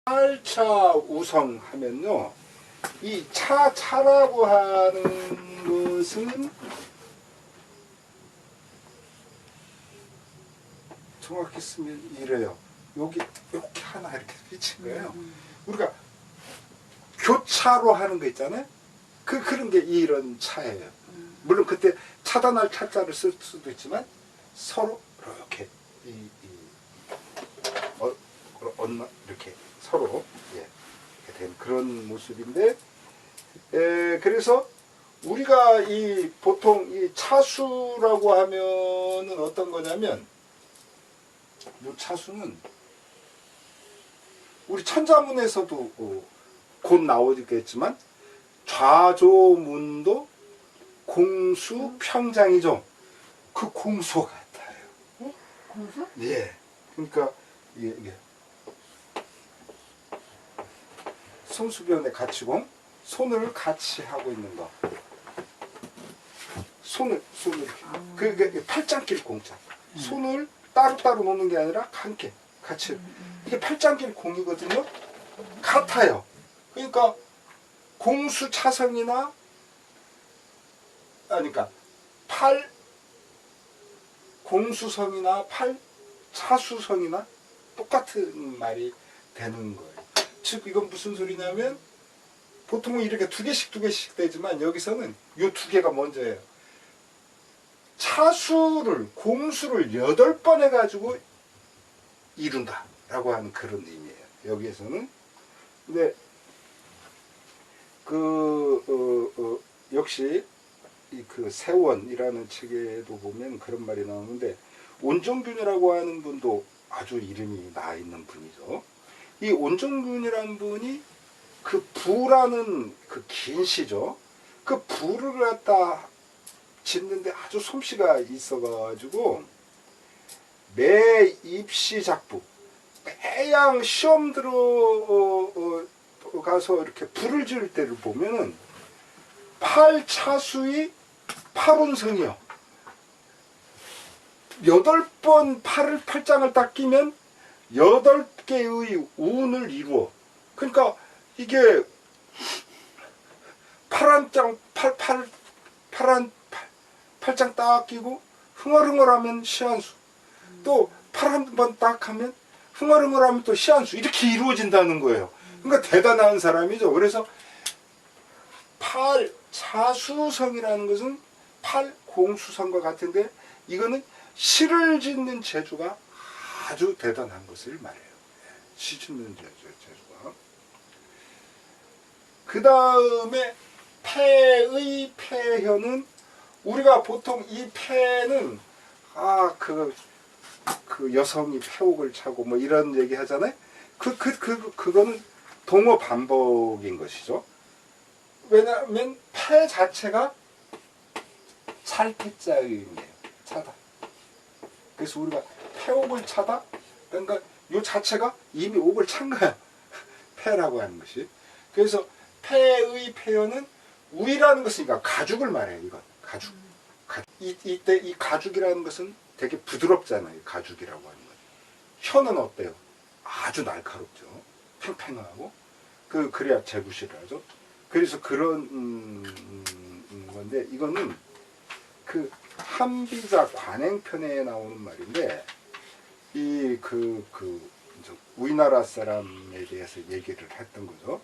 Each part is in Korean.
팔차 우성 하면요, 이 차라고 하는 것은 정확히 쓰면 이래요. 여기 이렇게 하나 이렇게 비친 거예요. 우리가 교차로 하는 거 있잖아요. 그런 게 이런 차예요. 물론 그때 차단할 차자를 쓸 수도 있지만 서로 이렇게 이렇게 서로 이렇게 된 그런 모습인데, 그래서 우리가 이 보통 이 차수라고 하면은 어떤 거냐면, 이 차수는 우리 천자문에서도 곧 나오겠지만 좌조문도 공수 평장이죠. 그 공수 같아요. 네? 공수? 예. 그러니까 이게 손수변의 가치공, 손을 같이 하고 있는 거. 손을 이렇게. 그게 팔짱길 공자. 손을 따로따로 놓는 게 아니라 함께 같이. 이게 팔짱길 공이거든요. 같아요. 그러니까 공수차성이나 그러니까 공수성이나 차수성이나 똑같은 말이 되는 거예요. 즉 이건 무슨 소리냐면, 보통은 이렇게 두 개씩 되지만 여기서는 이 두 개가 먼저예요. 공수를 8번 해가지고 이룬다 라고 하는 그런 의미예요. 여기에서는. 근데 역시 그 세원이라는 책에도 보면 그런 말이 나오는데, 온종균이라고 하는 분도 아주 이름이 나 있는 분이죠. 이 온종균이라는 분이 그 부라는 그 긴 시죠. 그 부를 갖다 짓는데 아주 솜씨가 있어가지고 매 입시 작부, 매양 시험 들어가서 이렇게 불을 지을 때를 보면은 팔차수의 팔운성이요. 8번 팔짱을 딱 끼면 8개의 운을 이루어. 그러니까 이게 팔짱 딱 끼고 흥얼흥얼하면 시한수, 또 팔 한 번 딱 하면 흥얼흥얼하면 또 시한수, 이렇게 이루어진다는 거예요. 그러니까 대단한 사람이죠. 그래서 팔차수성이라는 것은 팔공수성과 같은데, 이거는 시를 짓는 재주가 아주 대단한 것을 말해요. 시 짓는 재주가. 그 다음에 폐의 폐현은, 우리가 보통 이 폐는 그 여성이 폐옥을 차고 뭐 이런 얘기 하잖아요. 그거는 동어 반복인 것이죠. 왜냐하면 폐 자체가 찰폐자의 의미예요. 차다. 그래서 우리가 폐옥을 차다, 그러니까 이 자체가 이미 옥을 찬 거야. 폐라고 하는 것이. 그래서 폐의 폐현은 우이라는 것은 그러니까 가죽을 말해요. 이건 가죽. 이때 이 가죽이라는 것은 되게 부드럽잖아요. 가죽이라고 하는 건. 혀는 어때요? 아주 날카롭죠. 팽팽하고. 그래야 재구실을 하죠. 그래서 그런 건데, 이거는 그 한비자 관행편에 나오는 말인데, 우리나라 사람에 대해서 얘기를 했던 거죠.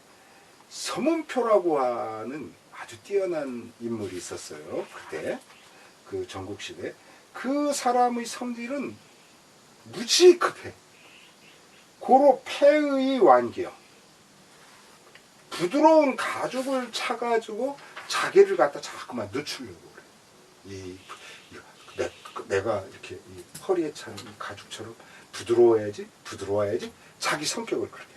서문표라고 하는 아주 뛰어난 인물이 있었어요. 그때 그 전국시대. 그 사람의 성질은 무지 급해. 고로 폐의 완기요. 부드러운 가죽을 차가지고 자기를 갖다 자꾸만 늦추려고 그래. 내가 이렇게 이 허리에 찬 가죽처럼 부드러워야지 자기 성격을 그렇게.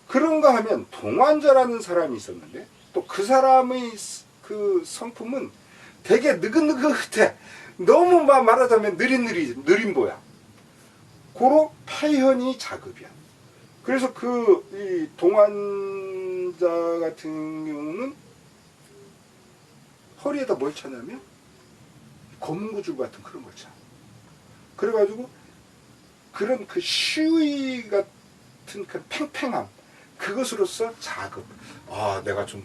그런가 하면 동환자라는 사람이 있었는데, 또 그 사람의 그 성품은 되게 느긋느긋해. 너무 말하자면 느림보야. 고로 폐현이 자급이야. 그래서 이 동환자 같은 경우는 허리에다 뭘 차냐면 고문구줄 같은 그런 걸 차. 그래가지고 그런 그 시위가 같은 그 팽팽함, 그것으로서 자극. 아, 내가 좀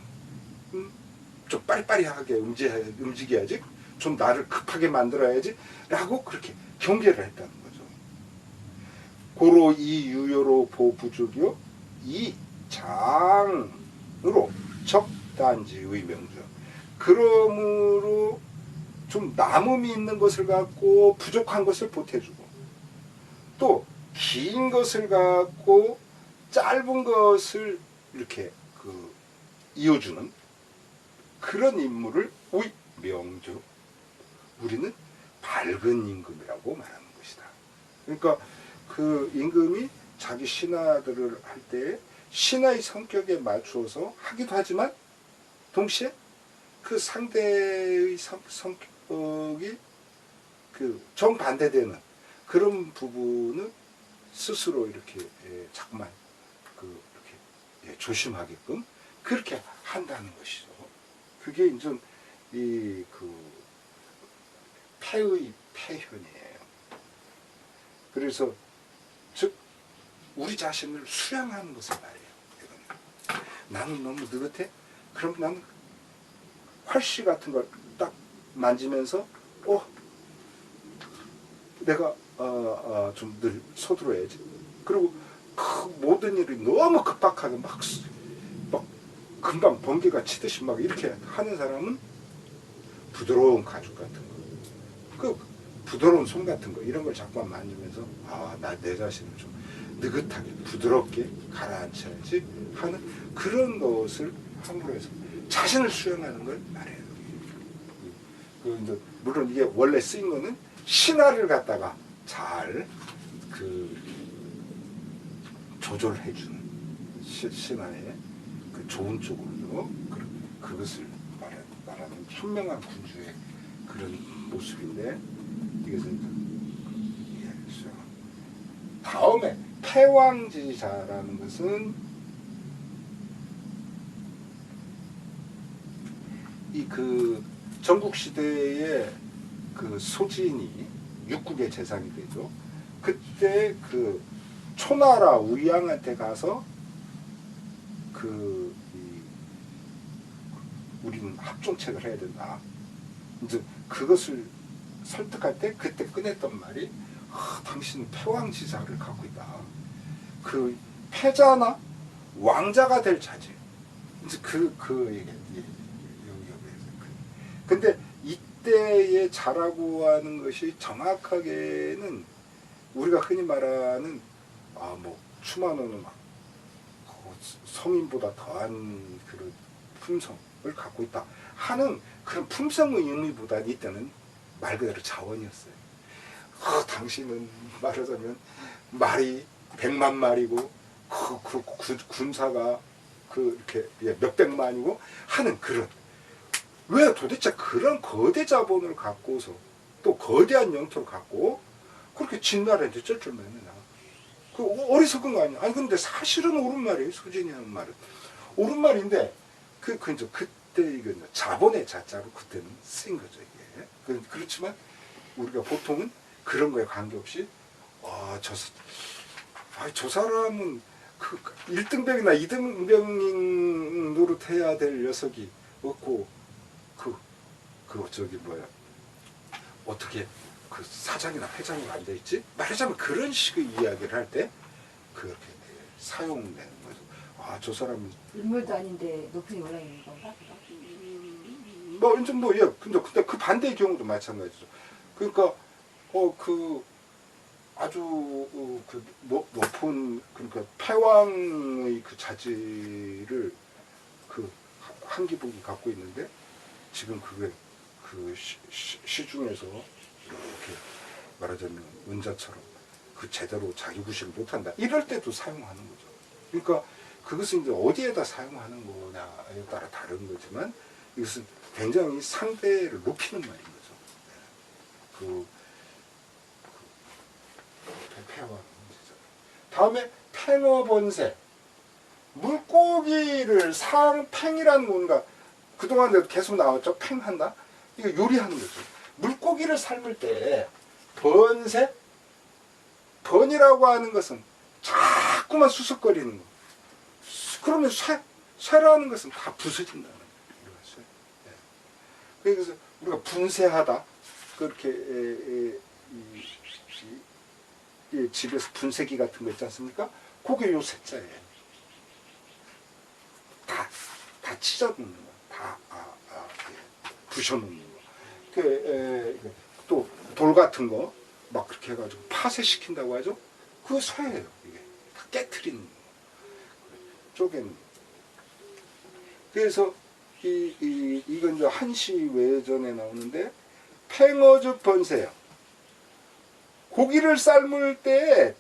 빨리빨리하게 움직여야지, 좀 나를 급하게 만들어야지 라고 그렇게 경계를 했다는 거죠. 고로 이 유효로 보부족요 이 장으로 적단지의 명주. 그러므로 좀 남음이 있는 것을 갖고 부족한 것을 보태주고, 또 긴 것을 갖고 짧은 것을 이렇게 이어주는 그런 인물을 우리 명주, 우리는 밝은 임금이라고 말하는 것이다. 그러니까 그 임금이 자기 신하들을 할 때 신하의 성격에 맞추어서 하기도 하지만 동시에 그 상대의 성격이 정반대되는 그런 부분은 스스로 이렇게 자꾸만 이렇게 조심하게끔 그렇게 한다는 것이죠. 그게 이제 폐의 폐현이에요. 그래서 즉 우리 자신을 수양하는 것을 말해요. 이거는. 나는 너무 느긋해? 그럼 나는 활시 같은 걸 딱 만지면서 내가 좀 늘 서두러야지. 그리고 모든 일이 너무 급박하게 막 금방 번개가 치듯이 막 이렇게 하는 사람은 부드러운 가죽 같은 거, 부드러운 손 같은 거, 이런 걸 자꾸만 만지면서 내 자신을 좀 느긋하게 부드럽게 가라앉혀야지 하는 그런 것을 함으로 해서 자신을 수용하는 걸 말해요. 물론 이게 원래 쓰인 거는 신하를 갖다가 잘 조절해주는 신하의 좋은 쪽으로 그것을 말하는 현명한 군주의 그런 모습인데, 이것을 이해할 수. 다음에 패왕지사라는 것은 전국시대의 소진이 육국의 재상이 되죠. 그때 초나라 우양한테 가서 우리는 합종책을 해야 된다. 이제 그것을 설득할 때 그때 꺼냈던 말이 당신은 패왕지사를 갖고 있다. 패자나 왕자가 될 자질. 이제 근데 이때의 자라고 하는 것이 정확하게는 우리가 흔히 말하는 추만호는 성인보다 더한 그런 품성을 갖고 있다 하는 그런 품성의 의미보다 이때는 말 그대로 자원이었어요. 당신은 말하자면 말이 100만 마리고 군사가 이렇게 몇백만이고 하는 그런, 왜 도대체 그런 거대 자본을 갖고서 또 거대한 영토를 갖고 그렇게 진나라한테 쩔쩔 매느냐. 어리석은 거 아니야. 근데 사실은 옳은 말이에요. 소진이 하는 말은 옳은 말인데 이제 그때 이게 자본의 자자로 그때는 쓰인 거죠, 이게. 그렇지만 우리가 보통은 그런 거에 관계없이 저 사람은 1등병이나 2등병 노릇해야 될 녀석이 없고 어떻게 사장이나 회장이 앉아있지? 말하자면 그런 식의 이야기를 할 때 그렇게 사용되는 거죠. 저 사람은 인물도 아닌데 높이 올라 있는 건가? 근데 그 반대의 경우도 마찬가지죠. 그러니까 아주 높은 패왕의 자질을 한기복이 갖고 있는데 지금 그게 시중에서 이렇게 말하자면 은자처럼 제대로 자기 구실을 못한다. 이럴 때도 사용하는 거죠. 그러니까 그것은 이제 어디에다 사용하는 거냐에 따라 다른 거지만 이것은 굉장히 상대를 높이는 말인 거죠. 패왕. 다음에 팽어번세. 물고기를 팽이라는 뭔가 그동안에도 계속 나왔죠. 팽한다. 이거 요리하는 거죠. 물고기를 삶을 때 번세, 번이라고 하는 것은 자꾸만 수석거리는 거. 그러면 쇠라는 것은 다 부서진다는 거예요. 쇠. 예. 그래서 우리가 분쇄하다 그렇게 집에서 분쇄기 같은 거 있지 않습니까? 그게 요 쇠자예요. 다 찢어놓는 거, 다 부셔놓는 거. 또 돌 같은 거 막 그렇게 해가지고 파쇄시킨다고 하죠. 그거 쇠예요. 이게 다 깨트리는 거, 쪼개는 거. 그래서 이건 이제 한시 외전에 나오는데 팽어즙 번세요. 고기를 삶을 때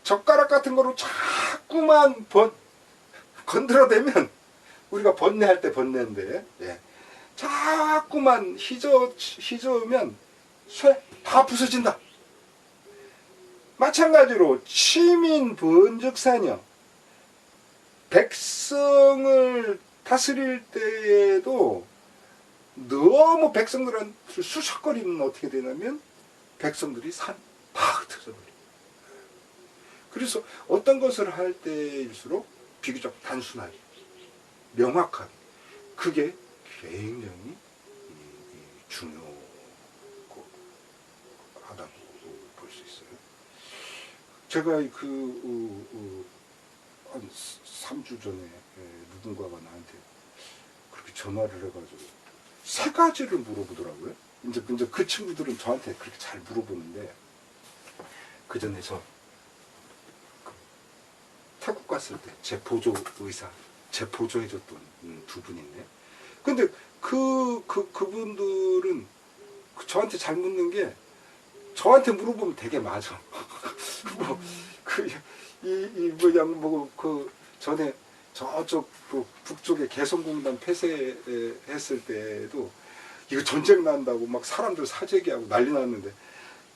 젓가락 같은 거로 자꾸만 건드려대면 우리가 번뇌할 때 번뇌인데 예. 자꾸만 휘저으면 쇠 다 부서진다. 마찬가지로 치민 번적사녀 백성을 다스릴 때에도 너무 백성들한테 수석거리면 어떻게 되냐면 백성들이 다 흩어져 버려요. 그래서 어떤 것을 할 때일수록 비교적 단순하게 명확하게 그게 굉장히 중요하다고 볼 수 있어요. 제가 한 3주 전에 누군가가 나한테 그렇게 전화를 해가지고 3가지를 물어보더라고요. 이제 그 친구들은 저한테 그렇게 잘 물어보는데 그 전에 저 태국 갔을 때 제 보조 의사, 제 보조해줬던 두 분인데, 근데 그분들은 저한테 잘 묻는 게 저한테 물어보면 되게 맞아. 전에 저쪽 북쪽에 개성공단 폐쇄했을 때도 이거 전쟁 난다고 막 사람들 사재기하고 난리 났는데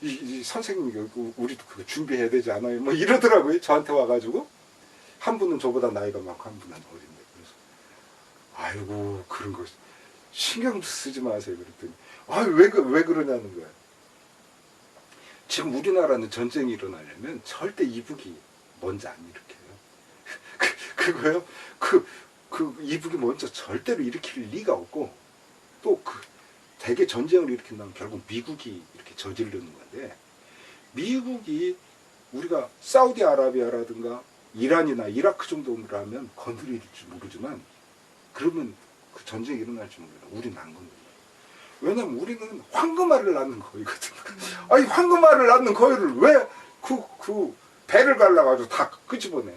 이 선생님이 우리도 그거 준비해야 되지 않아요? 뭐 이러더라고요. 저한테 와가지고 한 분은 저보다 나이가 많고 한 분은 어린데 그래서 아이고 그런 거 신경도 쓰지 마세요. 그랬더니 왜 그러냐는 거야. 지금 우리나라는 전쟁이 일어나려면 절대 이북이 먼저 안 일으켜요. 그거요. 이북이 먼저 절대로 일으킬 리가 없고 또 대개 전쟁을 일으킨다면 결국 미국이 이렇게 저지르는 건데 미국이 우리가 사우디아라비아라든가 이란이나 이라크 정도라면 건드릴지 모르지만 그러면 그 전쟁이 일어날지 모르겠다. 우리는 안 건드려요. 왜냐면 우리는 황금알을 낳는 거이거든. 아니 황금알을 낳는 거위를 왜 배를 갈라가지고 다 끄집어내.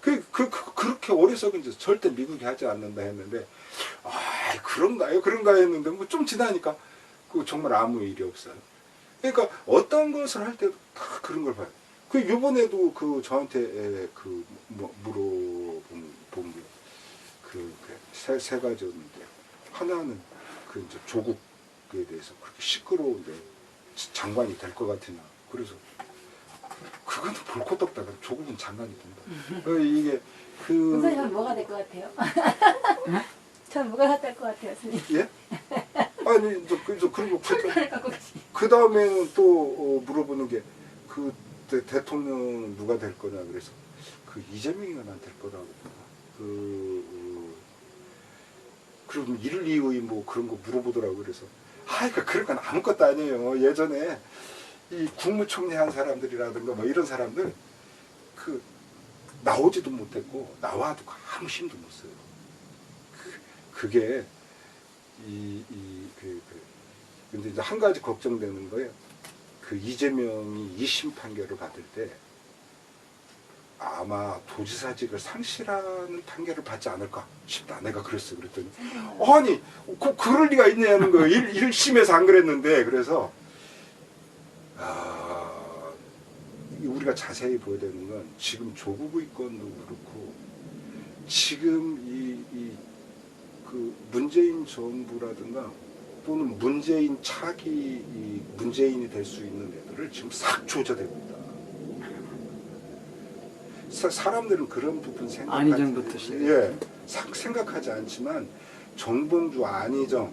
그렇게 어리석은 짓 절대 미국이 하지 않는다 했는데 그런가요 했는데 뭐 좀 지나니까 정말 아무 일이 없어요. 그러니까 어떤 것을 할 때도 다 그런 걸 봐요. 요번에도 저한테 물어본 게 세 가지였는데 하나는 이제 조국에 대해서 그렇게 시끄러운데 장관이 될 것 같으냐. 그래서 그거는 볼 것도 없다. 조국은 장관이 된다. 이게 선생님 저는 뭐가 될 것 같아요? 전 뭐가 될 것 같아요, 선생님? 예? 아니 그리고 그 다음에는 또 물어보는 게 대통령 누가 될 거냐. 그래서 이재명이가 난 될 거라고. 그리고 일리의 뭐 그런 거 물어보더라고. 그래서 그런 건 아무것도 아니에요. 예전에 이 국무총리 한 사람들이라든가 뭐 이런 사람들 나오지도 못했고 나와도 아무 힘도 못 써요. 그게 근데 이제 한 가지 걱정되는 거예요. 이재명이 2심 판결을 받을 때 아마 도지사직을 상실하는 판결을 받지 않을까 싶다. 내가 그랬어. 그랬더니 아니 그럴 리가 있냐는 거예요. 1심에서 안 그랬는데. 그래서 우리가 자세히 보여야 되는 건 지금 조국의 건도 그렇고 지금 문재인 정부라든가 또는 문재인 차기 문재인이 될 수 있는 애들을 지금 싹 조져대고 있다. 사람들은 그런 부분 안희정부터 생각하지 않지만 정봉주, 안희정,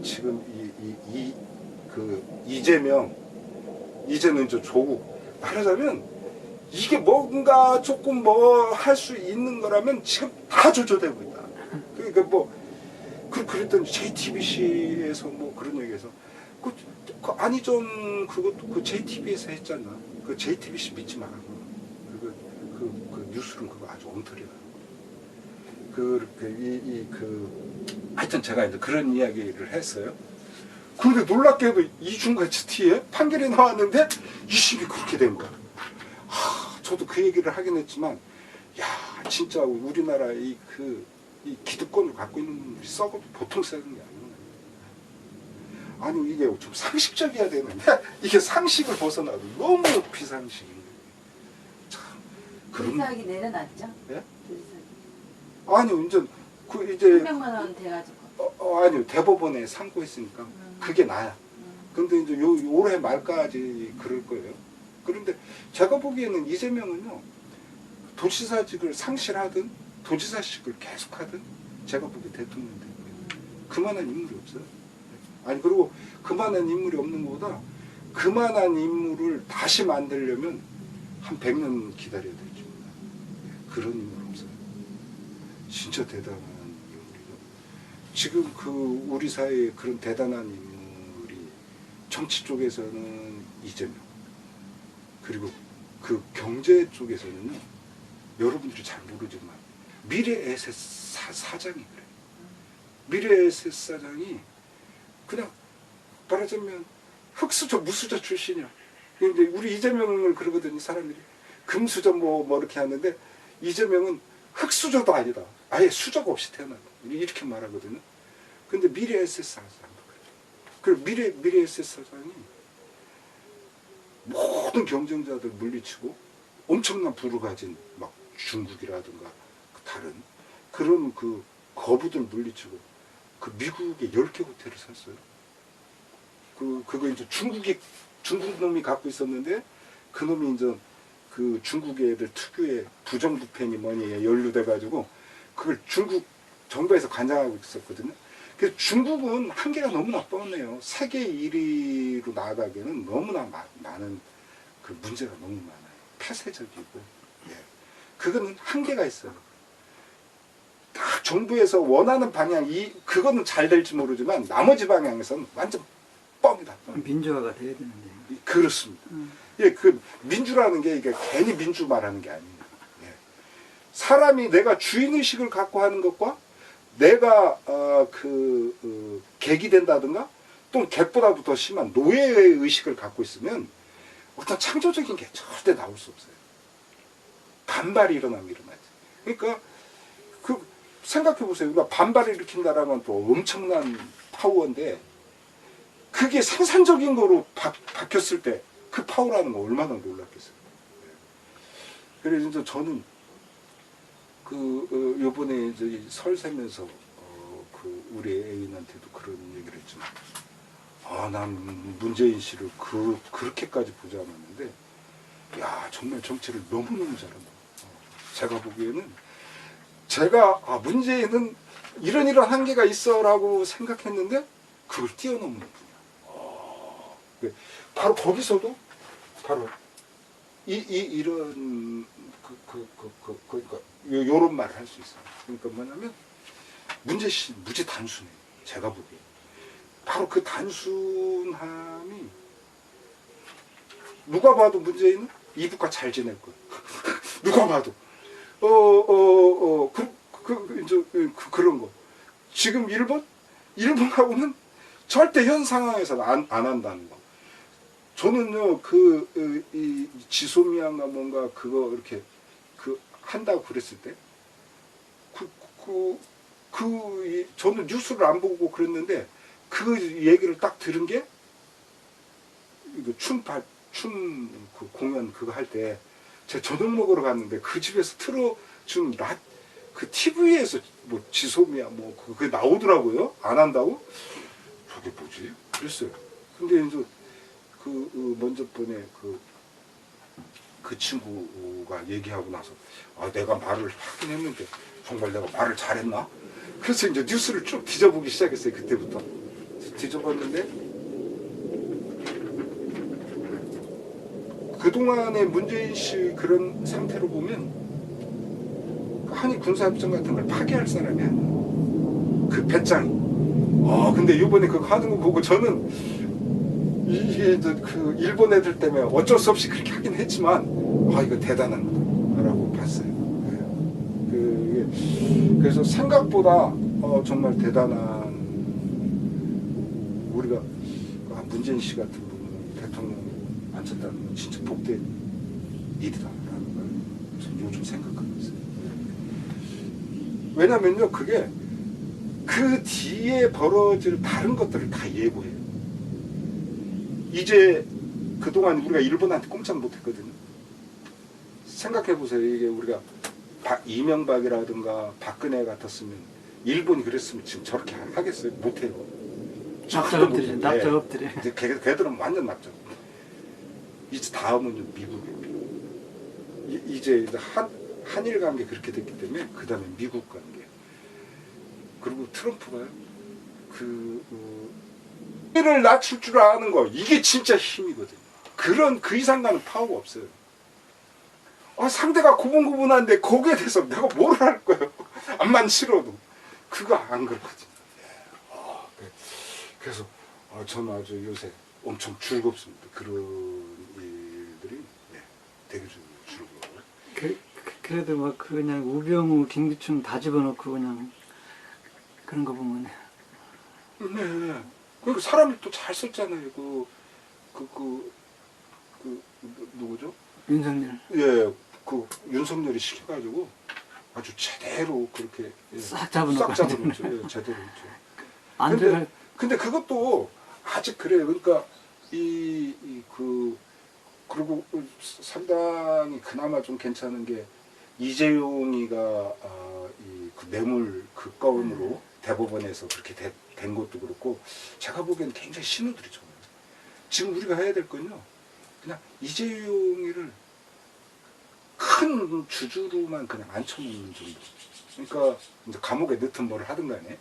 지금 이재명, 이제는 조국 말하자면 이게 뭔가 조금 뭐 할 수 있는 거라면 지금 다 조조되고 있다. 그러니까 뭐 그랬더니 JTBC에서 뭐 그런 얘기해서 그 아니 좀 그것도 그 JTBC에서 했잖아. 그 JTBC 믿지 마라. 그 뉴스는 그거 아주 엉터리야. 하여튼 제가 이제 그런 이야기를 했어요. 그런데 놀랍게도 이중같이 뒤에 판결이 나왔는데 2심이 그렇게 된 거야. 저도 그 얘기를 하긴 했지만, 야, 진짜 우리나라 이 기득권을 갖고 있는 분들이 썩어도 보통 썩은 게 아니구나. 아니, 이게 좀 상식적이어야 되는데, 이게 상식을 벗어나도 너무 비상식인 거예요. 참. 불사하기 내려놨죠? 예? 불사하기. 아니요, 이제 300만 원 돼가지고. 아니요, 대법원에 상고했으니까 그게 나야. 근데 이제 올해 말까지 그럴 거예요. 그런데 제가 보기에는 이재명은요, 도지사직을 상실하든 도지사직을 계속하든 제가 보기 대통령 될 거예요. 그만한 인물이 없어요. 아니, 그리고 그만한 인물이 없는 것보다 그만한 인물을 다시 만들려면 한 100년 기다려야 되죠. 그런 인물 없어요. 진짜 대단한 인물이죠. 지금 우리 사회에 그런 대단한 인물이 정치 쪽에서는 이재명, 그리고 그 경제 쪽에서는요, 여러분들이 잘 모르지만 미래에셋 사장이 그래요. 미래에셋 사장이 그냥 말하자면 흑수저 무수저 출신이야. 근데 우리 이재명을 그러거든요, 사람들이. 금수저 뭐 이렇게 하는데 이재명은 흑수저도 아니다. 아예 수저가 없이 태어났다. 이렇게 말하거든요. 근데 미래에셋 사장. 그리고 미래에셋 사장이 모든 경쟁자들 물리치고 엄청난 부를 가진 막 중국이라든가 다른 그런 그 거부들 물리치고 그 미국에 10개 호텔을 샀어요. 그거 이제 중국 놈이 갖고 있었는데 그 놈이 이제 그 중국 애들 특유의 부정부패니 뭐니 연루돼가지고 그걸 중국 정부에서 관장하고 있었거든요. 그래서 중국은 한계가 너무나 뻔해요. 세계 1위로 나아가기에는 너무나 많은 그 문제가 너무 많아요. 폐쇄적이고, 예. 그거는 한계가 있어요. 딱 정부에서 원하는 방향, 그거는 잘 될지 모르지만 나머지 방향에서는 완전 뻥이다. 뻥. 민주화가 돼야 되는데. 그렇습니다. 예, 그 민주라는 게 이게 괜히 민주 말하는 게 아니에요. 예. 사람이 내가 주인의식을 갖고 하는 것과 내가 객이 된다든가 또는 객보다도 더 심한 노예의 의식을 갖고 있으면 어떤 창조적인 게 절대 나올 수 없어요. 반발이 일어나지. 그러니까 생각해 보세요. 우리가 반발을 일으킨다라면 또 엄청난 파워인데 그게 생산적인 거로 바뀌었을 때 그 파워라는 거 얼마나 놀랍겠어요. 그래서 이제 저는 요번에 이제 설 세면서 우리 애인한테도 그런 얘기를 했지만 난 문재인 씨를 그렇게까지 보지 않았는데 야 정말 정치를 너무너무 잘한다. 제가 보기에는 문재인은 이런 한계가 있어라고 생각했는데 그걸 뛰어넘는 분이야. 바로 거기서도 바로 이런 그러니까 요런 말을 할 수 있어요. 그러니까 뭐냐면 문재인 씨 무지 단순해요. 제가 보기에 바로 그 단순함이 누가 봐도 문재인은 이북과 잘 지낼 거예요. 누가 봐도 그런 거. 지금 일본하고는 절대 현 상황에서는 안 한다는 거. 저는요 이 지소미아가 뭔가 그거 이렇게 한다고 그랬을 때 저는 뉴스를 안 보고 그랬는데 그 얘기를 딱 들은 게 이거 춤 공연 그거 할 때 제가 저녁 먹으러 갔는데 그 집에서 틀어준 그 TV에서 뭐 지소미아 뭐 그게 나오더라고요. 안 한다고? 저게 뭐지? 그랬어요. 근데 이제 먼저 번에 그 친구가 얘기하고 나서 내가 말을 하긴 했는데 정말 내가 말을 잘했나? 그래서 이제 뉴스를 쭉 뒤져보기 시작했어요. 그때부터 뒤져봤는데 그동안의 문재인 씨 그런 상태로 보면 한일 군사협정 같은 걸 파기할 사람이 아니야. 그 배짱이. 근데 이번에 그거 하는 거 보고 저는 이게 이제 그 일본 애들 때문에 어쩔 수 없이 그렇게 하긴 했지만 이거 대단한 거다라고 봤어요. 그래서 생각보다 정말 대단한 우리가 문재인 씨 같은 분이 대통령 앉혔다는 건 진짜 복된 일이다라는 걸 저는 요즘 생각하고 있어요. 왜냐면요, 그게 그 뒤에 벌어질 다른 것들을 다 예고해요. 이제 그동안 우리가 일본한테 꼼짝 못했거든요. 생각해보세요. 이게 우리가 이명박이라든가 박근혜 같았으면 일본이 그랬으면 지금 저렇게 하겠어요? 못해요. 납작 엎드려. 이제 걔들은 완전 납작. 이제 다음은요, 미국이에요. 이제 한일 관계 그렇게 됐기 때문에 그 다음에 미국 관계. 그리고 트럼프가요. 를 낮출 줄 아는 거, 이게 진짜 힘이거든요. 그 이상 가는 파워가 없어요. 상대가 고분고분한데 거기에 대해서 내가 뭘 할 거예요. 암만 싫어도. 그거 안 그렇거든요. 그래서 저는 아주 요새 엄청 즐겁습니다. 그런 일들이 되게 즐거워요. 그래도 막 그냥 우병우, 김기춘 다 집어넣고 그냥 그런 거 보면. 네. 그리고 사람이 또 잘 썼잖아요. 누구죠? 윤석열. 예, 윤석열이 시켜가지고 아주 제대로 그렇게 싹 잡아놓고. 예, 제대로 했죠. 근데 그것도 아직 그래요. 그러니까 그리고 상당히 그나마 좀 괜찮은 게 이재용이가 그 뇌물 그 건으로 대법원에서 그렇게 된 것도 그렇고 제가 보기엔 굉장히 신호들이죠. 지금 우리가 해야 될 건요, 그냥 이재용이를 큰 주주로만 그냥 앉혀놓는 정도. 그러니까 이제 감옥에 넣든 뭘 하든 간에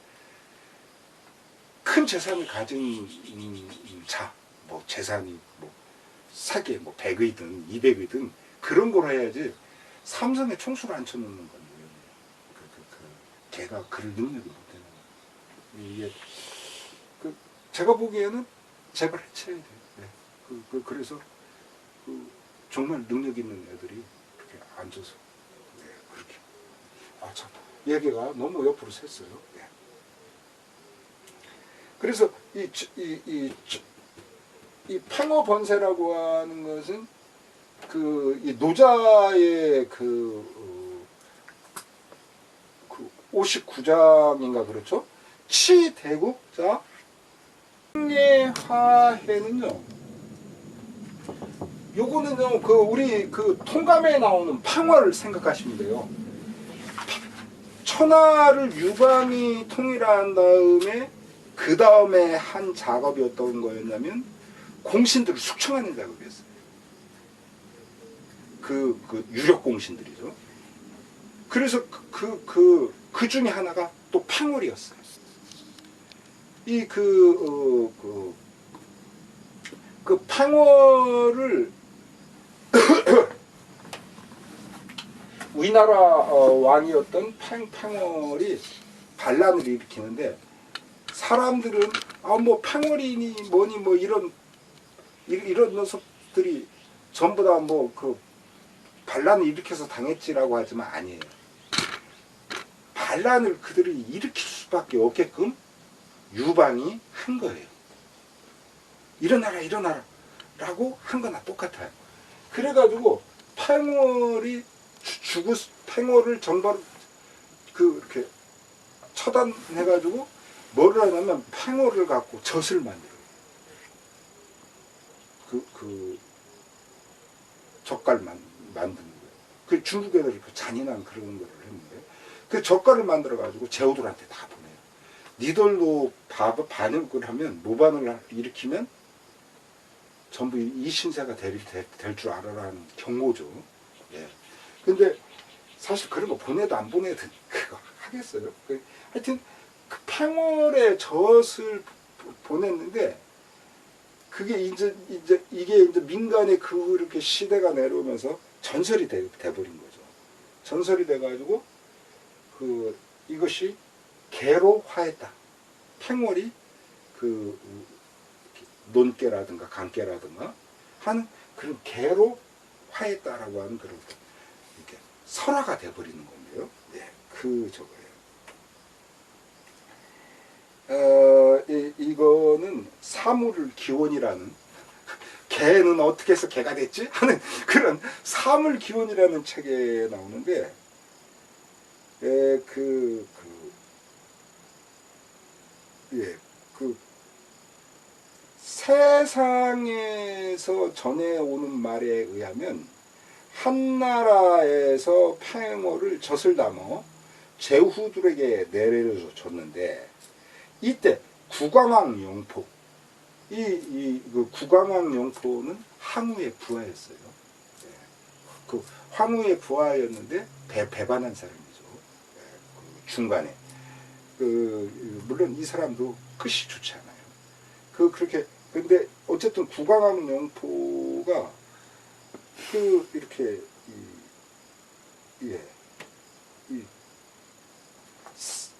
큰 재산을 가진 자, 뭐 재산이 뭐 사기에 뭐 100의든 200의든 그런 걸 해야지 삼성에 총수를 앉혀놓는 건데 걔가 그럴 능력이 못 되는 거예요. 이게 제가 보기에는 제발 해쳐야 돼요. 네. 그래서 정말 능력 있는 애들이 이렇게 앉아서 그렇게 참 얘기가 너무 옆으로 샜어요. 네. 그래서 이 팽어 번세라고 하는 것은 이 노자의 59장인가 그렇죠? 치대국자 승례화해는요. 요거는요, 우리 통감에 나오는 팽어를 생각하시면 돼요. 천하를 유방이 통일한 다음에 그 다음에 한 작업이 어떤 거였냐면 공신들을 숙청하는 작업이었어요. 유력 공신들이죠. 그래서 그 중에 하나가 또 팽월이었어요. 그 팽월을 우리나라 왕이었던 팽월이 반란을 일으키는데 사람들은 뭐 팽월이니 뭐니 뭐 이런 녀석들이 전부 다 뭐 반란을 일으켜서 당했지라고 하지만 아니에요. 반란을 그들이 일으킬 수밖에 없게끔 유방이 한 거예요. 일어나라 라고 한 거나 똑같아요. 그래가지고 팽월이 팽월을 정바로 이렇게 처단해가지고 뭐를 하냐면 팽월을 갖고 젖을 만들어요. 젓갈 만드는 거예요. 중국 애들이 잔인한 그런 거를 했는데 그 젓갈을 만들어가지고 제후들한테 다 보내요. 니들도 반역을 하면 모반을 일으키면 전부 이 신세가 될 줄 알아라는 경고죠. 예. 근데 사실 그런 거 보내도 안 보내도 그거 하겠어요. 하여튼 그 팽월의 젖을 보냈는데 그게 이게 이제 민간의 그렇게 시대가 내려오면서 전설이 돼버린 거죠. 전설이 돼가지고 이것이 개로 화했다. 팽월이 그 논개라든가 강개라든가 하는 그런 개로 화했다라고 하는 그런 이렇게 설화가 돼버리는 건데요. 네, 저거예요. 이거는 사물 기원이라는 개는 어떻게 해서 개가 됐지? 하는 그런 사물 기원이라는 책에 나오는데 세상에서 전해오는 말에 의하면 한나라에서 팽월을 젖을 담아 제후들에게 내려줬는데 이때 구광왕 영포 그 구광왕 영포는 황후의 부하였어요. 네. 그 황후의 부하였는데 배반한 사람이죠. 네. 그 중간에 물론 이 사람도 끝이 좋지 않아요. 그렇게 근데 어쨌든 구광왕 영포가 이렇게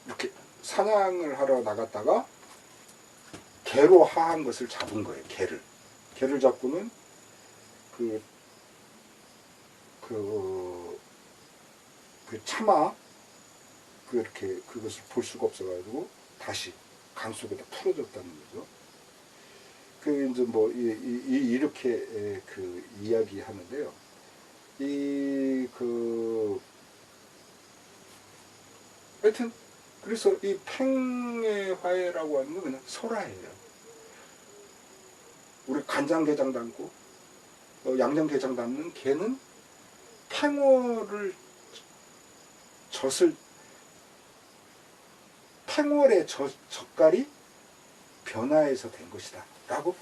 이렇게 사냥을 하러 나갔다가 개로 하한 것을 잡은 거예요. 개를 잡고는 차마 이렇게 그것을 볼 수가 없어가지고 다시 강 속에다 풀어줬다는 거죠. 이제 뭐 이렇게 이야기하는데요. 하여튼 그래서 이 팽회화해라고 하는 건 그냥 설화예요. 우리 간장게장 담고 양념게장 담는 개는 팽월의 젓갈이 변화해서 된 것이다 라고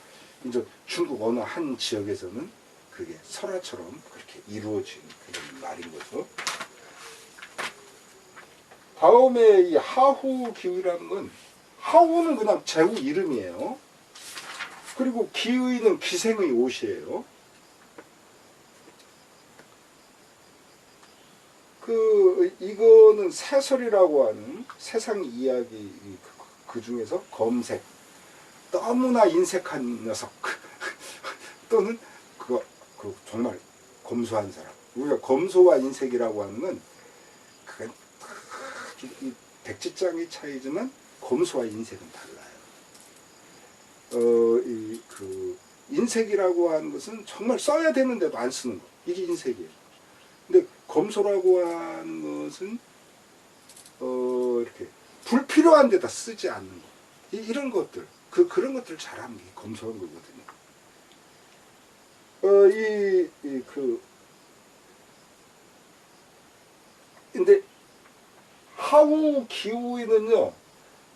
이제 중국 어느 한 지역에서는 그게 설화처럼 그렇게 이루어진 그런 말인 거죠. 다음에 이 하후기의라는 건 하후는 그냥 제후 이름이에요. 그리고 기의는 기생의 옷이에요. 이거는 세설이라고 하는 세상 이야기 그 중에서 검색 너무나 인색한 녀석 또는 정말 검소한 사람. 우리가 검소와 인색이라고 하는 건 그건 이 백지장의 차이지만 검소와 인색은 달라요. 인색이라고 하는 것은 정말 써야 되는데도 안 쓰는 거. 이게 인색이에요. 근데 검소라고 하는 것은 이렇게 불필요한 데다 쓰지 않는 거. 이런 것들. 그런 것들을 잘하는 게 검소한 거거든요. 근데 하후 기후에는요,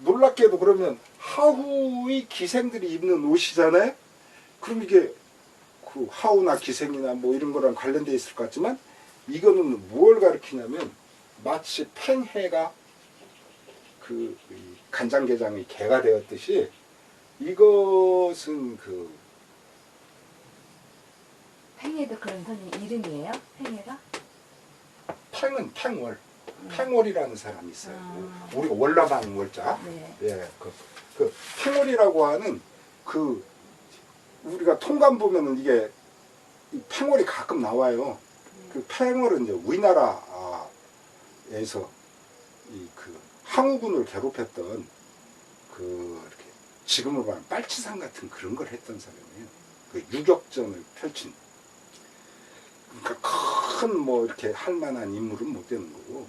놀랍게도 그러면 하후의 기생들이 입는 옷이잖아요? 그럼 이게 하우나 기생이나 뭐 이런 거랑 관련되어 있을 것 같지만, 이거는 무엇을 가리키냐면, 마치 팽해가 간장게장의 개가 되었듯이, 이것은 팽해도 그런 선생님 이름이에요? 팽해가? 팽은 팽월. 팽월이라는 사람이 있어요. 우리가 월남하는 월자. 네. 예, 팽월이라고 하는 우리가 통감 보면은 이게 이 팽월이 가끔 나와요. 그 팽월은 이제 우리나라에서 항우군을 괴롭혔던 이렇게 지금으로 말하면 빨치산 같은 그런 걸 했던 사람이에요. 유격전을 펼친. 그러니까 큰 뭐 이렇게 할 만한 인물은 못 되는 거고,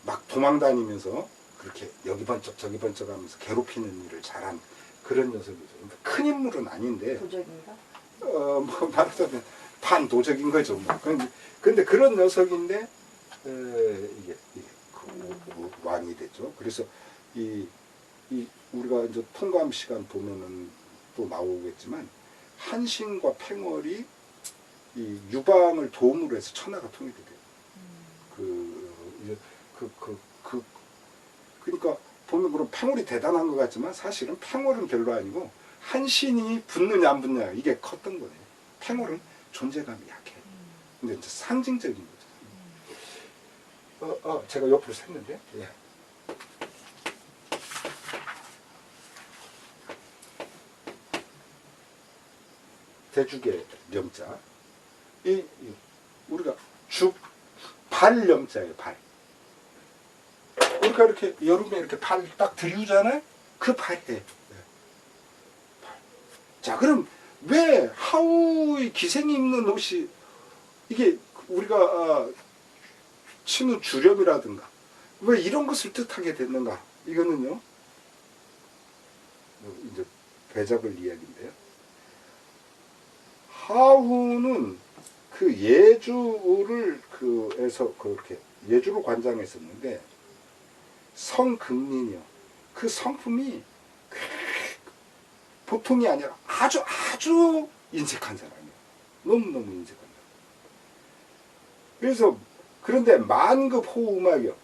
막 도망다니면서 그렇게 여기 번쩍 저기 번쩍 하면서 괴롭히는 일을 잘한 그런 녀석이죠. 그러니까 큰 인물은 아닌데, 도적인가? 뭐 말하자면 반도적인 거죠. 뭐. 근데 그런 녀석인데 이게 왕이 됐죠. 그래서 우리가 이제 통감 시간 보면은 또 나오겠지만, 한신과 팽월이 이 유방을 도움으로 해서 천하가 통일이 돼요. 그러니까 보면 그럼 팽월이 대단한 것 같지만 사실은 팽월은 별로 아니고 한 신이 붙느냐 안 붙느냐 이게 컸던 거예요. 팽월은 존재감이 약해. 근데 이제 상징적인 거죠. 제가 옆으로 샜는데. 예. 대죽의 염자. 우리가 발염자예요, 발. 우리가 이렇게 여름에 이렇게 발 딱 들이우잖아요? 그 발이에요. 자, 그럼 왜 하우의 기생이 입는 옷이 이게 우리가 치는 주렴이라든가 왜 이런 것을 뜻하게 됐는가? 이거는요, 이제 배잡을 이야기인데요. 하우는 그 예주를 에서 그렇게 예주를 관장했었는데 성금린이요. 그 성품이 보통이 아니라 아주 인색한 사람이에요. 너무너무 인색한 사람. 그래서 그런데 만급 호음악이요.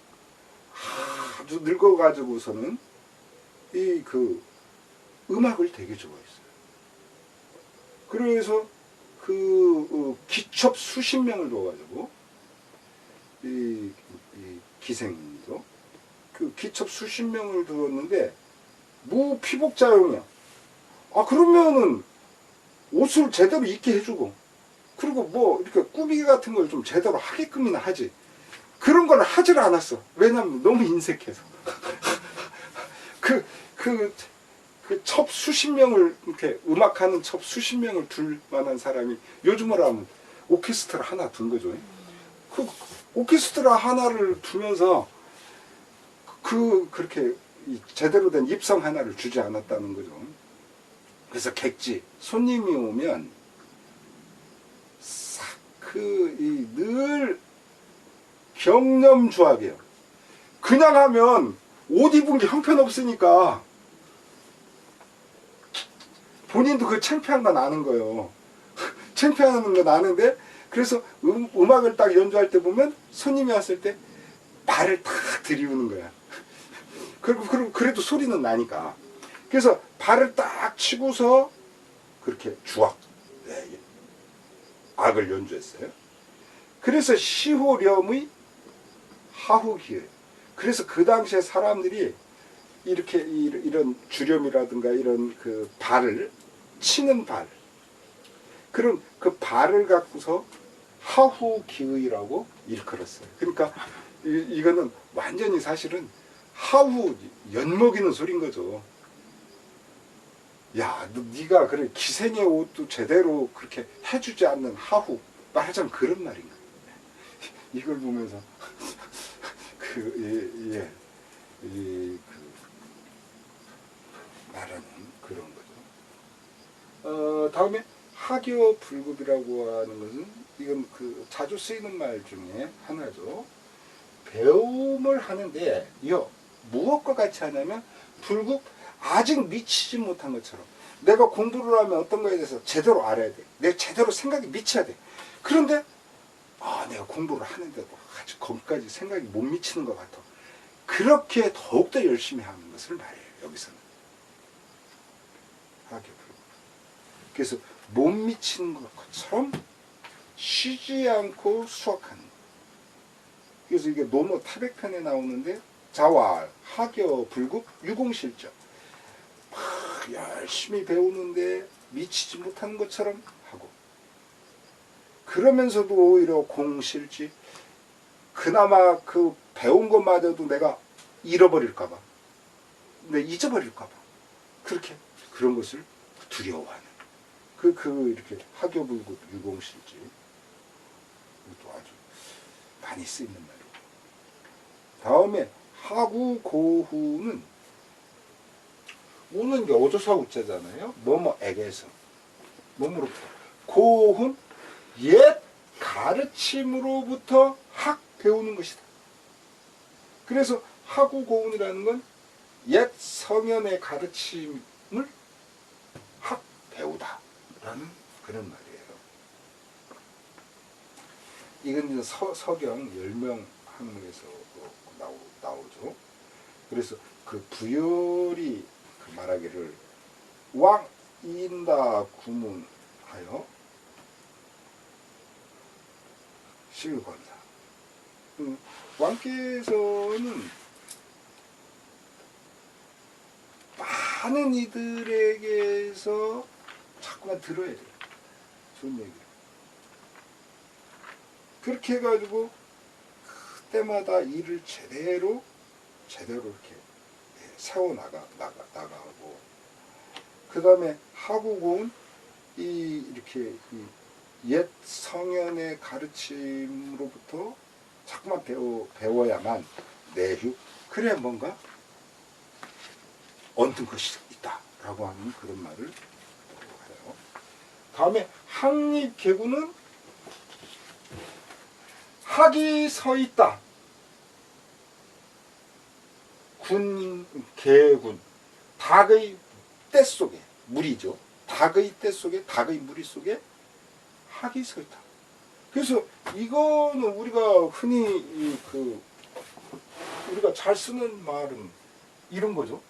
아주 늙어가지고서는 이 음악을 되게 좋아했어요. 그래서 기첩 수십 명을 둬가지고 이 기생도 그 기첩 수십 명을 두었는데 무피복자용이야. 그러면은 옷을 제대로 입게 해주고 그리고 뭐 이렇게 꾸미기 같은 걸 좀 제대로 하게끔이나 하지. 그런 걸 하질 않았어. 왜냐면 너무 인색해서. 첩 수십 명을 이렇게 음악하는 첩 수십 명을 둘 만한 사람이 요즘으로 하면 오케스트라 하나 둔 거죠. 그 오케스트라 하나를 두면서 그렇게 제대로 된 입성 하나를 주지 않았다는 거죠. 그래서 객지 손님이 오면 늘 경념주합이에요. 그냥 하면 옷 입은 게 형편없으니까 본인도 그 창피한 건 아는 거예요. 창피한 건 아는데 그래서 음악을 딱 연주할 때 보면 손님이 왔을 때 발을 탁 들이우는 거야. 그래도 소리는 나니까. 그래서 발을 딱 치고서 그렇게 주악, 악을 연주했어요. 그래서 시호렴의 하후기예요. 그래서 그 당시에 사람들이 이렇게 이런 주렴이라든가 이런 그 발을 치는 발, 그런 그 발을 갖고서 하후기의라고 일컬었어요. 그러니까 이거는 완전히 사실은 하후 엿먹이는 소린 거죠. 야, 네가 그래 기생의 옷도 제대로 그렇게 해주지 않는 하후, 말하자면 그런 말인 거예요. 이걸 보면서 말하는 그런 거죠. 다음에 하교 불급이라고 하는 것은 이건 자주 쓰이는 말 중에 하나죠. 배움을 하는데 무엇과 같이 하냐면 불급, 아직 미치지 못한 것처럼 내가 공부를 하면 어떤 거에 대해서 제대로 알아야 돼. 내가 제대로 생각이 미쳐야 돼. 그런데 내가 공부를 하는데도 아직 거기까지 생각이 못 미치는 것 같아. 그렇게 더욱더 열심히 하는 것을 말해요. 여기서는 하교불급. 그래서 못 미치는 것처럼 쉬지 않고 수학하는 거. 그래서 이게 노모 타백편에 나오는데 자활, 하교, 불급, 유공실적. 막 열심히 배우는데 미치지 못하는 것처럼 하고, 그러면서도 오히려 공실지, 그나마 그 배운 것마저도 내가 잃어버릴까봐, 내가 잊어버릴까봐, 그런 것을 두려워하는. 이렇게 하교, 불급, 유공실지. 이것도 아주 많이 쓰이는 말이에요. 다음에 하구, 고후는 우는 게 어조사 우자잖아요. 뭐뭐에게서 몸으로부터. 고훈 옛 가르침으로부터 학 배우는 것이다. 그래서 하구 고훈이라는 건 옛 성현의 가르침을 학 배우다라는 그런 말이에요. 이건 이제 서경 10명 항목에서 나오죠. 그래서 그 부열이 말하기를 인다 구문하여 실권사. 왕께서는 많은 이들에게서 자꾸만 들어야 돼요. 좋은 얘기. 그렇게 해가지고 그때마다 일을 제대로 이렇게 세워 나가고, 그 다음에 하구공은 이렇게 옛 성현의 가르침으로부터 자꾸만 배워야만 내휴, 그래야 뭔가 얻는 것이 있다라고 하는 그런 말을 해요. 다음에 학립계구는 학이 서 있다. 개군, 닭의 떼 속에, 물이죠. 닭의 떼 속에, 닭의 무리 속에 학이 서 있다. 그래서 이거는 우리가 흔히 우리가 잘 쓰는 말은 이런 거죠.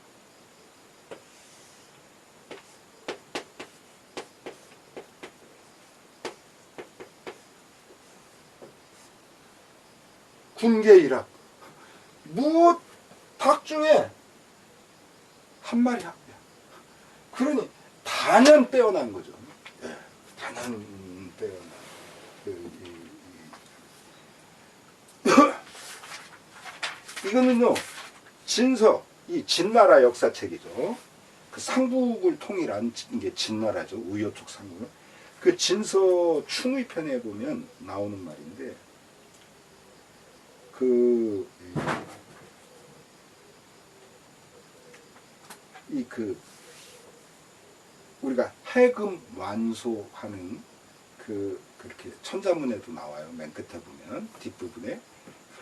군계일학. 무엇 닭 중에 한 마리 학이야. 그러니 단연 빼어난 거죠. 네, 단연 빼어난. 이거는요, 진서, 이 진나라 역사책이죠. 그 상북을 통일한 게 진나라죠. 우여촉 상북은. 그 진서 충의편에 보면 나오는 말인데, 우리가 해금 완소하는 그렇게 천자문에도 나와요. 맨 끝에 보면 뒷부분에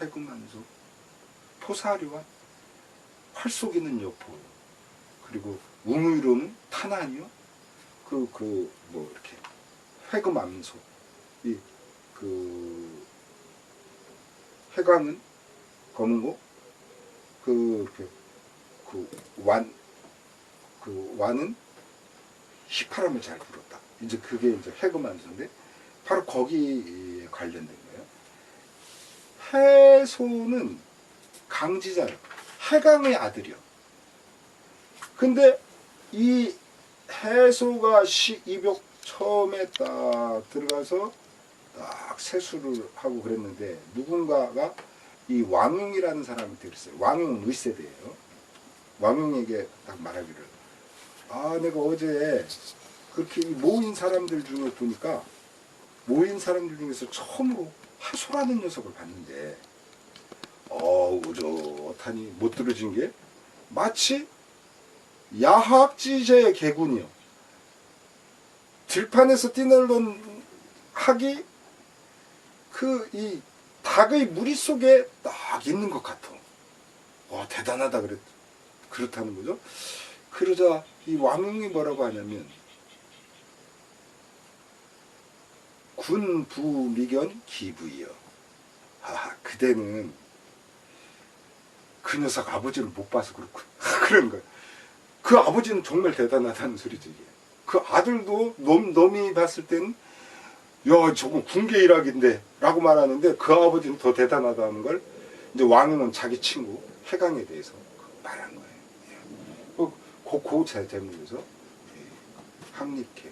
해금 완소, 포사류와 활쏘기는 여포, 그리고 웅의로는 탄환이요. 뭐 이렇게 해금 완소, 해광은 검은고, 완은 휘파람을 잘 불었다. 이제 그게 이제 해금완소인데, 바로 거기에 관련된 거예요. 해소는 강지자요. 해강의 아들이요. 근데 이 해소가 입욕 처음에 딱 들어가서 딱 세수를 하고 그랬는데, 누군가가 이 왕용이라는 사람한테 그랬어요. 왕용은 의세대예요. 왕용에게 딱 말하기를, 내가 어제 그렇게 모인 사람들 중에 보니까, 모인 사람들 중에서 처음으로 해소라는 녀석을 봤는데, 우젓하니 못 들어진 게 마치 야학지제의 개군이요. 들판에서 뛰놀던 학이 이 닭의 무리 속에 딱 있는 것 같아. 대단하다 그렇다는 거죠. 그러자 이 왕용이 뭐라고 하냐면, 군부미견 기부이여. 그대는 그 녀석 아버지를 못 봐서 그렇군. 그런 거야. 그 아버지는 정말 대단하다는 소리지. 이게. 그 아들도 놈이 봤을 때는, 야, 저거 군계일학인데 라고 말하는데, 그 아버지는 더 대단하다는 걸 이제 왕용은 자기 친구 해강에 대해서 말한 거예요. 그 제목에서 학립계